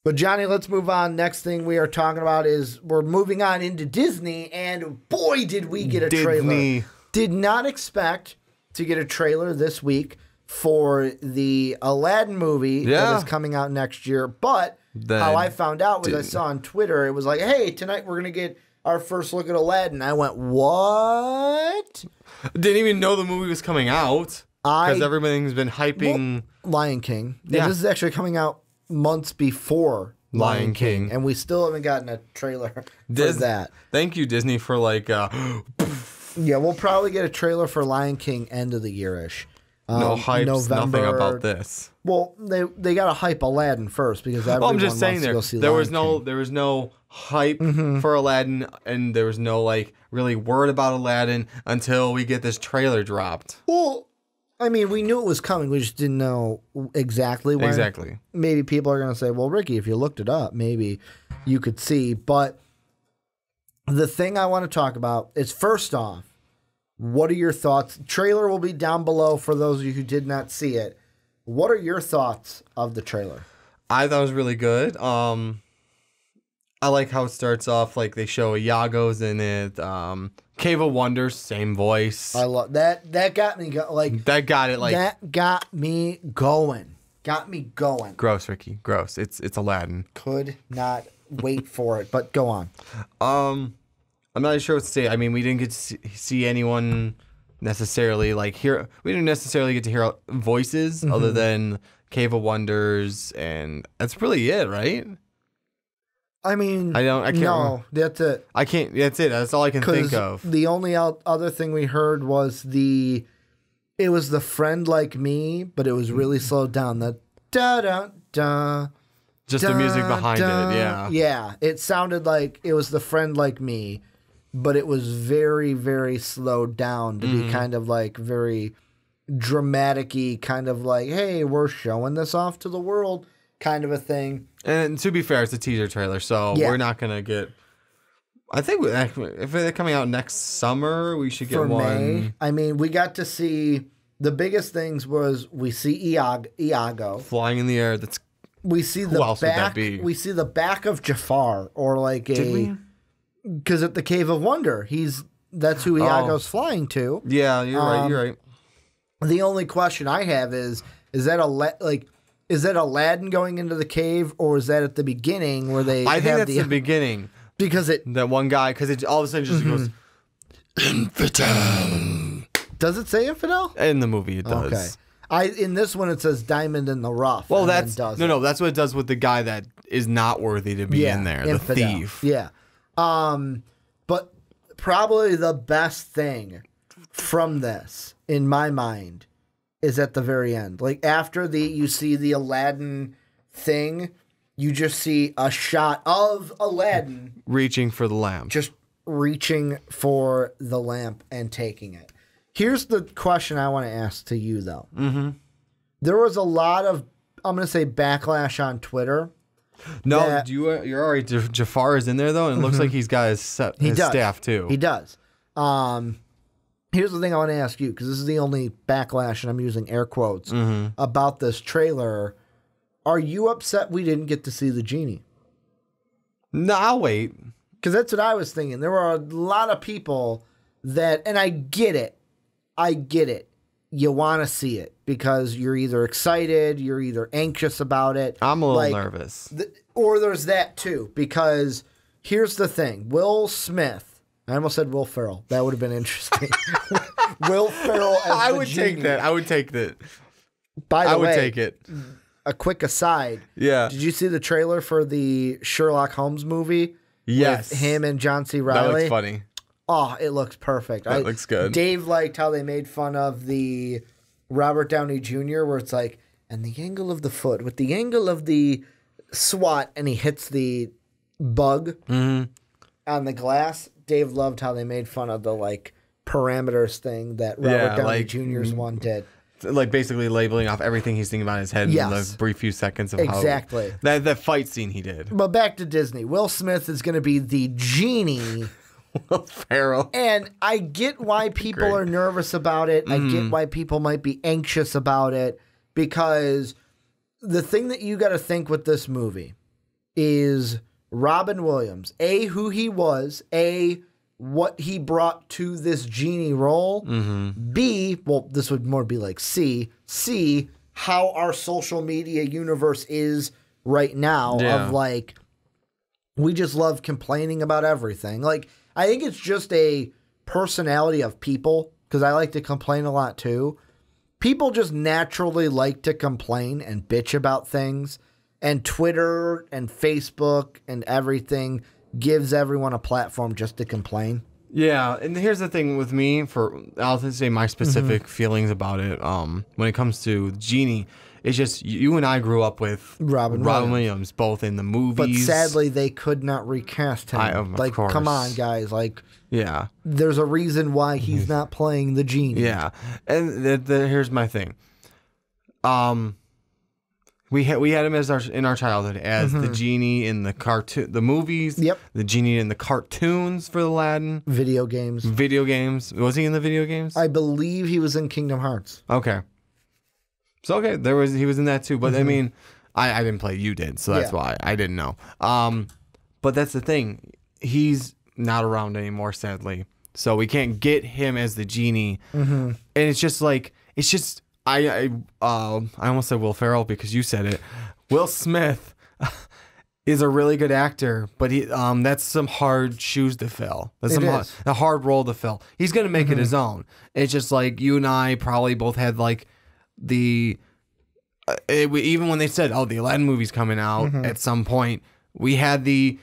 But Johnny, let's move on. Next thing we are talking about is we're moving on into Disney, and boy, did we get a trailer. Did not expect to get a trailer this week for the Aladdin movie that is coming out next year. But how I found out was I saw on Twitter, it was like, hey, tonight we're going to get our first look at Aladdin. I went, what? Didn't even know the movie was coming out because everything's been hyping. Lion King. Yeah. This is actually coming out months before Lion King, and we still haven't gotten a trailer for that. Thank you, Disney, for like. Yeah, we'll probably get a trailer for Lion King end of the year-ish. No hype, nothing about this. Well, they got to hype Aladdin first because everyone wants to go see Lion King. There was no hype for Aladdin, and there was no like really word about Aladdin until we get this trailer dropped. Well, I mean, we knew it was coming. We just didn't know exactly when. Exactly. Maybe people are going to say, well, Ricky, if you looked it up, maybe you could see. But the thing I want to talk about is, first off, what are your thoughts? Trailer will be down below for those of you who did not see it. What are your thoughts of the trailer? I thought it was really good. I like how it starts off, like they show Iago's in it. Cave of Wonders, same voice. I love that. That got me that got it like that got me going. Got me going. Gross, Ricky. Gross. It's Aladdin. Could not wait for it. But go on. I'm not sure what to say. I mean, we didn't get to see anyone necessarily like hear. We didn't necessarily get to hear voices other than Cave of Wonders, and that's really it, right? I mean, I can't. No, that's it. I can't. That's it. That's all I can think of. The only other thing we heard was it was the Friend Like Me, but it was really slowed down. The da da da. Just the music behind it. Yeah. Yeah. It sounded like it was the Friend Like Me, but it was very, very slowed down to be kind of like very dramatic-y, kind of like, hey, we're showing this off to the world kind of a thing. And to be fair, it's a teaser trailer, so we're not going to get... I think if they're coming out next summer, we should get one. May. I mean, we got to see... The biggest things was we see Iago. Flying in the air. We see Who else would that be? We see the back of Jafar, or like Did we? Because at the Cave of Wonder, that's who Iago's flying to. Yeah, you're right. You're right. The only question I have is that Aladdin going into the cave, or is that at the beginning where they? I think that's the beginning because that one guy it all of a sudden just goes infidel. Does it say infidel in the movie? It does. Okay. In this one it says diamond in the rough. Well, that's no. That's what it does with the guy that is not worthy to be in there. Infidel. The thief. Yeah. But probably the best thing from this, in my mind, is at the very end. Like after you see the Aladdin thing, you just see a shot of Aladdin reaching for the lamp. Just reaching for the lamp and taking it. Here's the question I want to ask to you, though. Mm-hmm. There was a lot of, I'm going to say, backlash on Twitter. No, you're already, Jafar is in there, though, and it looks like he's got his staff, too. He does. Here's the thing I want to ask you, because this is the only backlash, and I'm using air quotes, about this trailer. Are you upset we didn't get to see the genie? No, I'll wait. Because that's what I was thinking. There were a lot of people that, and I get it. You want to see it because you're either excited, you're either anxious about it. I'm a little nervous. Or there's that too, because here's the thing. Will Smith, I almost said Will Ferrell. That would have been interesting. Will Ferrell as the genie. Take that. I would take that. By the way, I would take it. A quick aside. Yeah. Did you see the trailer for the Sherlock Holmes movie? Yes. With him and John C. Reilly? That looks funny. Oh, it looks perfect. That looks good. Dave liked how they made fun of the Robert Downey Jr., where it's like, and the angle of the foot with the angle of the swat, and he hits the bug on the glass. Dave loved how they made fun of the parameters thing that Robert Downey Jr.'s one did. Like basically labeling off everything he's thinking about in his head in the brief few seconds of how that fight scene he did. But back to Disney. Will Smith is going to be the genie. Will Ferrell. And I get why people are nervous about it. I get why people might be anxious about it, because the thing that you got to think with this movie is Robin Williams. A, who he was. A, what he brought to this genie role. B, well, this would more be like C. C, how our social media universe is right now of like, we just love complaining about everything. Like, I think it's just a personality of people, because I like to complain a lot too. People just naturally like to complain and bitch about things. And Twitter and Facebook and everything gives everyone a platform just to complain. Yeah, and here's the thing with me, I'll just say my specific feelings about it. When it comes to Genie, it's just you and I grew up with Robin Williams, both in the movies. But sadly, they could not recast him. Like, come on, guys. Like, yeah, there's a reason why he's not playing the Genie. Yeah, and here's my thing. We had him as in our childhood as the genie in the movies. Yep. The genie in the cartoons for Aladdin. Video games. Was he in the video games? I believe he was in Kingdom Hearts. Okay. So okay, he was in that too. But I mean, I didn't play. You did, so that's why I didn't know. But that's the thing. He's not around anymore, sadly. So we can't get him as the genie. And it's just like I almost said Will Ferrell because you said it. Will Smith is a really good actor, but that's some hard shoes to fill. That's a hard role to fill. He's gonna make it his own. It's just like you and I probably both had like even when they said, "Oh, the Aladdin movie's coming out," at some point we had the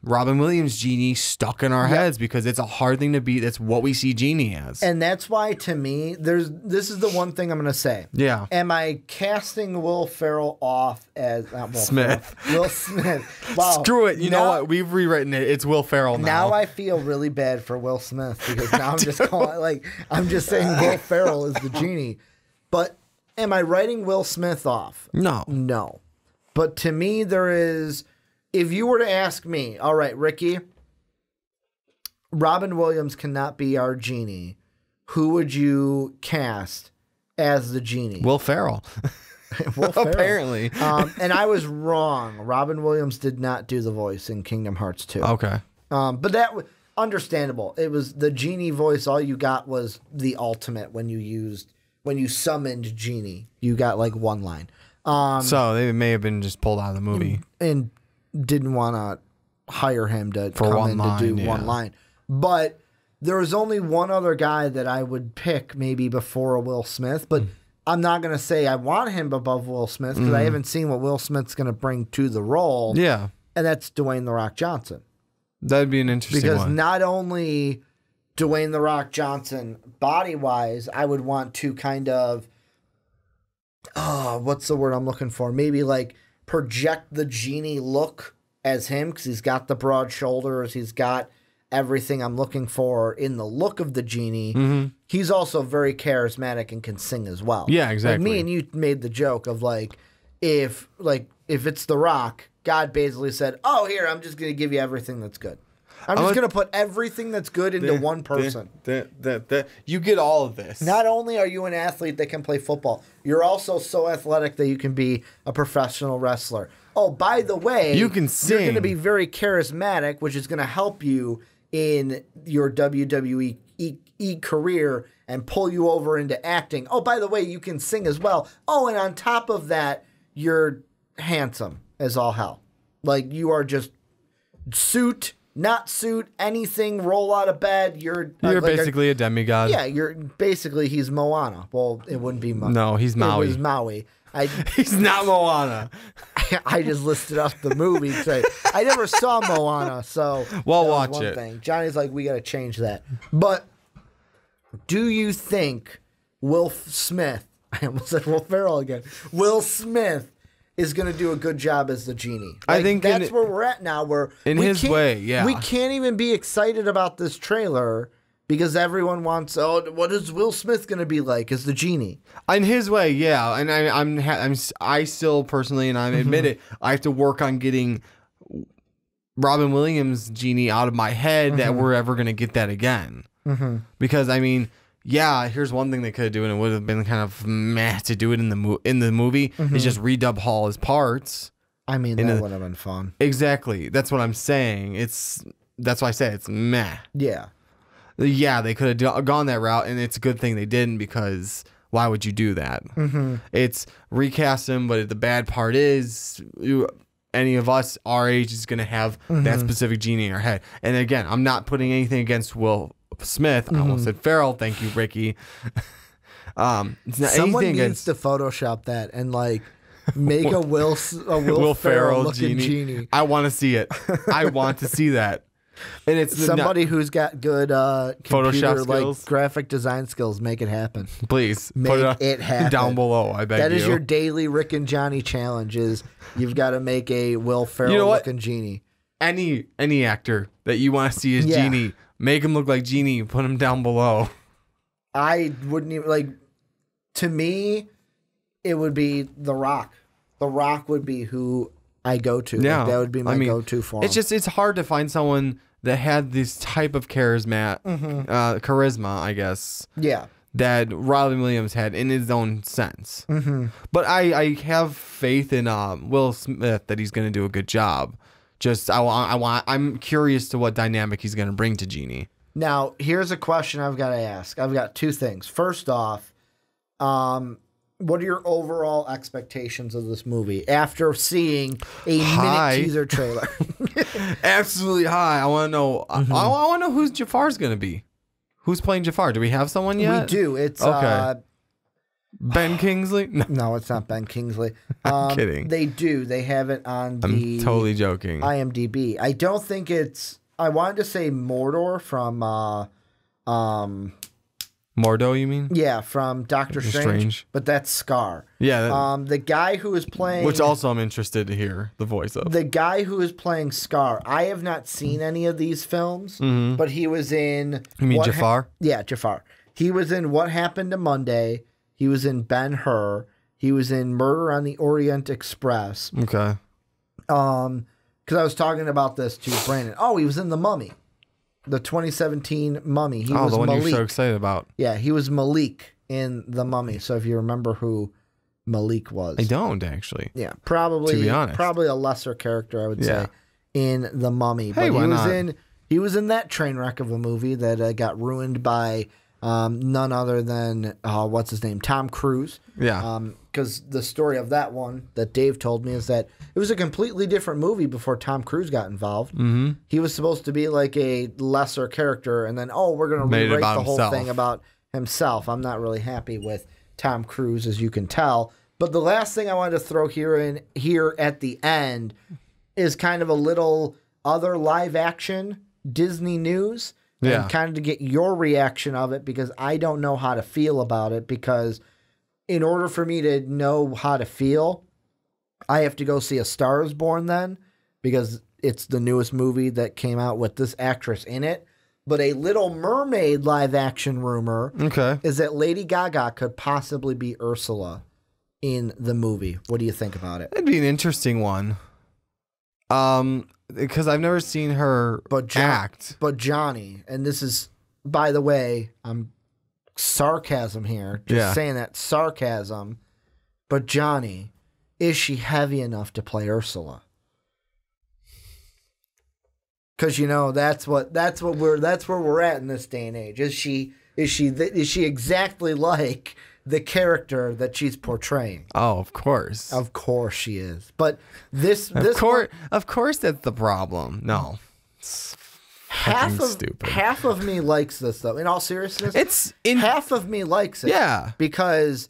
Robin Williams Genie stuck in our heads because it's a hard thing to beat. That's what we see Genie as. And that's why, to me, this is the one thing I'm going to say. Yeah. Am I casting Will Ferrell off as Smith? Will Smith. Wow. Screw it. You know what? We've rewritten it. It's Will Ferrell now. Now I feel really bad for Will Smith because now I'm just saying Will Ferrell is the Genie. But am I writing Will Smith off? No. No. But to me, there is... If you were to ask me, all right, Ricky, Robin Williams cannot be our Genie. Who would you cast as the Genie? Will Ferrell. Will Ferrell. Apparently. And I was wrong. Robin Williams did not do the voice in Kingdom Hearts 2. Okay. But that was understandable. It was the Genie voice. All you got was the ultimate when you summoned Genie. You got like one line. So they may have been just pulled out of the movie. And didn't want to hire him to come in to do one line. But there was only one other guy that I would pick maybe before Will Smith. But I'm not going to say I want him above Will Smith because I haven't seen what Will Smith's going to bring to the role. Yeah. And that's Dwayne "The Rock" Johnson. That'd be an interesting one. Because not only Dwayne "The Rock" Johnson body-wise, I would want to kind of, what's the word I'm looking for? Maybe like project the Genie look as him because he's got the broad shoulders. He's got everything I'm looking for in the look of the Genie. He's also very charismatic and can sing as well. Yeah, exactly. Like me and you made the joke of if it's The Rock, God basically said, "Oh, here, I'm just going to give you everything that's good. I'm just going to put everything that's good into one person. You get all of this. Not only are you an athlete that can play football, you're also so athletic that you can be a professional wrestler. Oh, by the way, you can sing. You're going to be very charismatic, which is going to help you in your WWE career and pull you over into acting. Oh, by the way, you can sing as well. Oh, and on top of that, you're handsome as all hell. Like, you are just suit, not suit, anything, roll out of bed. You're basically a demigod. Yeah, he's Moana. Well, it wouldn't be Moana. No, he's Maui. It was Maui. He's not Moana. I just listed off the movie. I never saw Moana, so well, watch it. Thing. Johnny's like, we got to change that. But do you think Will Smith, I almost said Will Ferrell again, Will Smith is going to do a good job as the Genie? I think that's where we're at now. Where in his way, yeah. We can't even be excited about this trailer because everyone wants, what is Will Smith going to be like as the Genie? In his way, yeah. And I still personally, and I admit it, I have to work on getting Robin Williams Genie out of my head that we're ever going to get that again. Because I mean, yeah, here's one thing they could do, and it would have been kind of meh to do it in the movie is just redub all his parts. I mean, that would have been fun. Exactly. That's what I'm saying. That's why I say it's meh. Yeah. Yeah, they could have gone that route, and it's a good thing they didn't, because why would you do that? It's recast him, but the bad part is any of us our age is going to have that specific genie in our head. And again, I'm not putting anything against Will Smith. I almost said Ferrell. Thank you, Ricky. It's not Someone anything needs against to Photoshop that and like make a Will Ferrell looking genie. I want to see it. I want to see that. And it's somebody who's got good Photoshop skills, like graphic design skills. Make it happen. Please make it happen down below. I beg that you. is your daily Rick and Johnny challenge. Is you've got to make a Will Ferrell looking genie. Any actor that you want to see as genie, make him look like genie. Put him down below. I wouldn't even like. To me, it would be The Rock. The Rock would be who I go to. Yeah, like, that would be my go-to for him. It's hard to find someone that had this type of charisma, I guess. Yeah. That Robin Williams had in his own sense. But I have faith in Will Smith that he's going to do a good job. I'm curious to what dynamic he's going to bring to Genie. Now, here's a question I've got to ask. I've got two things. First off, what are your overall expectations of this movie after seeing a minute teaser trailer? Absolutely high. I want to know. I want to know who Jafar's going to be. Who's playing Jafar? Do we have someone yet? We do. It's okay. Ben Kingsley? No, it's not Ben Kingsley. I'm kidding. They do. They have it on I'm totally joking. IMDb. I don't think it's. I wanted to say Mordor from. Mordo, you mean? Yeah, from Doctor Strange. But that's Scar. Yeah. The guy who is playing... Which also I'm interested to hear the voice of. The guy who is playing Scar. I have not seen any of these films, but he was in... You mean Jafar? Yeah, Jafar. He was in What Happened to Monday. He was in Ben-Hur. He was in Murder on the Orient Express. Okay. Because I was talking about this to Brandon. Oh, he was in The Mummy. The 2017 Mummy. He was the one Malik. you're so excited about. Yeah, he was Malik in The Mummy. So if you remember who Malik was. I don't, actually. Yeah, probably. To be honest. Probably a lesser character, I would say, in The Mummy. Hey, but he was in that train wreck of a movie that got ruined by none other than, what's his name, Tom Cruise. Yeah. Because the story of that one that Dave told me is that it was a completely different movie before Tom Cruise got involved. He was supposed to be like a lesser character, and then, we're going to rewrite the whole thing about himself. I'm not really happy with Tom Cruise, as you can tell. But the last thing I wanted to throw here at the end is kind of a little other live action Disney news. Yeah. And kind of to get your reaction of it, because I don't know how to feel about it, because in order for me to know how to feel, I have to go see A Star is Born then, because it's the newest movie that came out with this actress in it. But a Little Mermaid live action rumor is that Lady Gaga could possibly be Ursula in the movie. What do you think about it? It'd be an interesting one. Because I've never seen her act. But Johnny, and this is, by the way, I'm sarcasm here. Just saying that, sarcasm. But Johnny, is she heavy enough to play Ursula? Because that's where we're at in this day and age. Is she exactly like the character that she's portraying? Oh, of course. Of course she is. But of course that's the problem. No. It's stupid. Half of me likes this though. In all seriousness, half of me likes it. Yeah. Because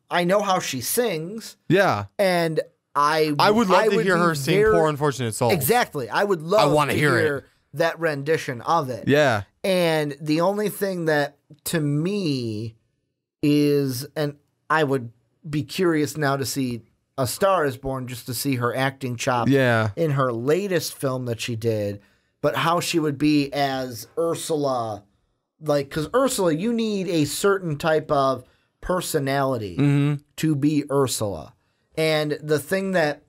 I know how she sings. Yeah. And I would love to hear her sing Poor Unfortunate Souls. Exactly. I would love to hear that rendition of it. Yeah. And the only thing that to me is, and I would be curious now to see A Star is Born, just to see her acting chops in her latest film that she did, but how she would be as Ursula. Like, because Ursula, you need a certain type of personality to be Ursula. And the thing that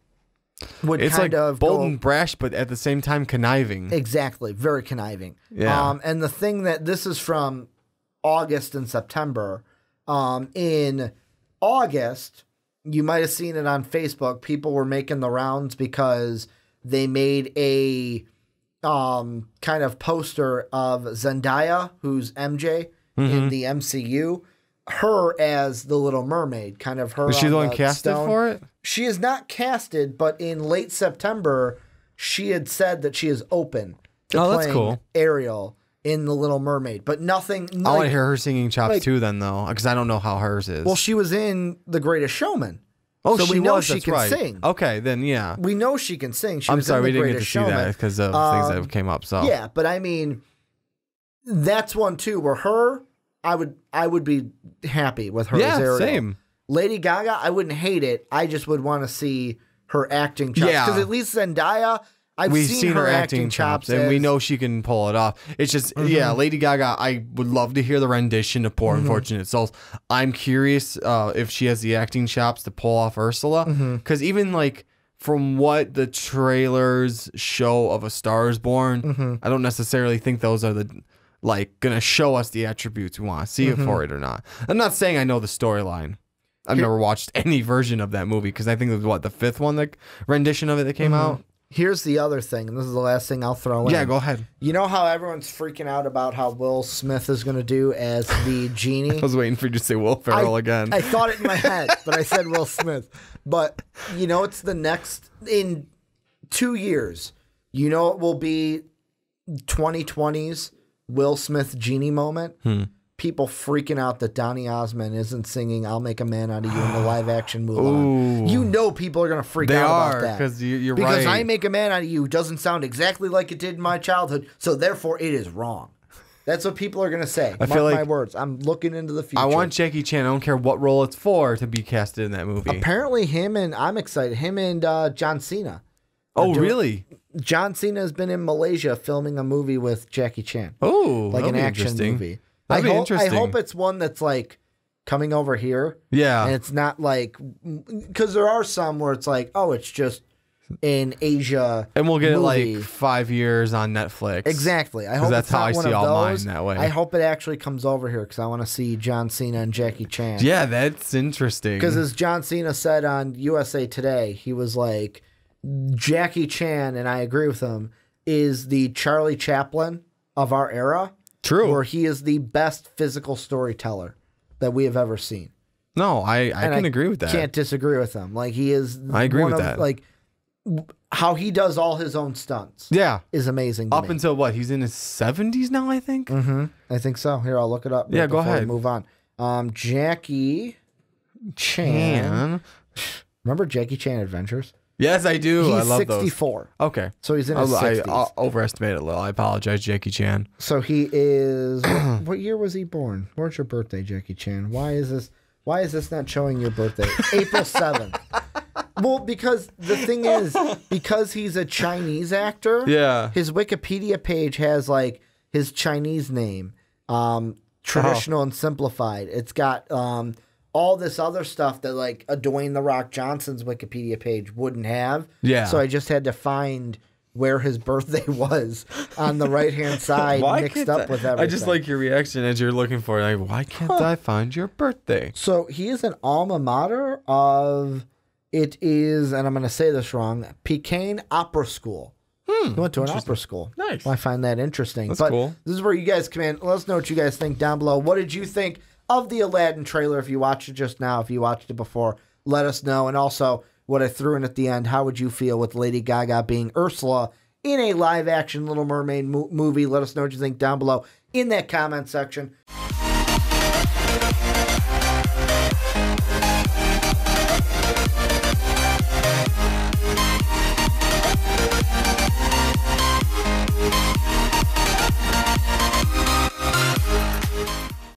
would it's kind like of bold and brash, but at the same time conniving. Exactly, very conniving. Yeah. And the thing that this is from August and September. In August, you might have seen it on Facebook. People were making the rounds because they made a kind of poster of Zendaya, who's MJ in the MCU, her as the Little Mermaid, kind of her. Was she the one casted stone. for it? She is not casted, but in late September, she had said that she is open to playing Ariel in The Little Mermaid, but nothing. I want to hear her singing chops too, then, though, because I don't know how hers is. Well, she was in The Greatest Showman. Oh, so she we know was, she can sing. Okay, then yeah. We know she can sing. I'm sorry, we didn't get to see that because of things that came up. So yeah, but I mean, that's one too. Where her, I would be happy with her as Ariel. Same. Lady Gaga, I wouldn't hate it. I just would want to see her acting chops. Because at least Zendaya, we've seen her acting chops, and we know she can pull it off. It's just, Lady Gaga, I would love to hear the rendition of Poor Unfortunate Souls. I'm curious if she has the acting chops to pull off Ursula. Because even like from what the trailers show of A Star is Born, I don't necessarily think those are the gonna show us the attributes we want to see for it or not. I'm not saying I know the storyline. I've never watched any version of that movie because I think it was the fifth one, the rendition of it that came out. Here's the other thing, and this is the last thing I'll throw in. Yeah, go ahead. You know how everyone's freaking out about how Will Smith is going to do as the genie? I was waiting for you to say Will Ferrell again. I thought it in my head, but I said Will Smith. But, it's the next, in 2 years, it will be 2020's Will Smith genie moment. People freaking out that Donny Osmond isn't singing "I'll Make a Man Out of You" in the live-action Mulan. People are going to freak out about that. Because you're right. Because "I Make a Man Out of You" doesn't sound exactly like it did in my childhood, so therefore it is wrong. That's what people are going to say. Mark my words. I'm looking into the future. I want Jackie Chan, I don't care what role it's for, to be casted in that movie. Apparently I'm excited, him and John Cena. Oh, really? John Cena has been in Malaysia filming a movie with Jackie Chan. Oh, like an action movie. That'd be interesting. I hope it's one that's coming over here. Yeah. And it's not because there are some where it's it's just in Asia. And we'll get it 5 years on Netflix. Exactly. I hope that's how I see all mine that way. I hope it actually comes over here because I want to see John Cena and Jackie Chan. Yeah, that's interesting. Because as John Cena said on USA Today, he was like, Jackie Chan, and I agree with him, is the Charlie Chaplin of our era. True. Where he is the best physical storyteller that we have ever seen. No, I can agree with that. Can't disagree with him. He is. I agree with that. How he does all his own stunts. Yeah, is amazing. Up until what? He's in his 70s now, I think. I think so. Here, I'll look it up. Yeah, go ahead. Move on. Jackie Chan. Remember Jackie Chan Adventures? Yes, I do. I love 64. Those. Okay. So he's in his 60s. I overestimated a little. I apologize, Jackie Chan. So he is... what year was he born? Where's your birthday, Jackie Chan? Why is this not showing your birthday? April 7th. Well, because the thing is, because he's a Chinese actor, his Wikipedia page has his Chinese name, traditional and simplified. It's got... all this other stuff that a Dwayne "The Rock" Johnson's Wikipedia page wouldn't have. Yeah. So I just had to find where his birthday was on the right-hand side mixed up with everything. I just like your reaction as you're looking for it. Why can't I find your birthday? So he is an alma mater of, it is, and I'm going to say this wrong, Peking Opera School. He went to an opera school. Nice. Well, I find that interesting. That's cool. This is where you guys come in. Let us know what you guys think down below. What did you think of the Aladdin trailer? If you watched it just now, if you watched it before, let us know. And also, what I threw in at the end, how would you feel with Lady Gaga being Ursula in a live-action Little Mermaid movie? Let us know what you think down below in that comment section.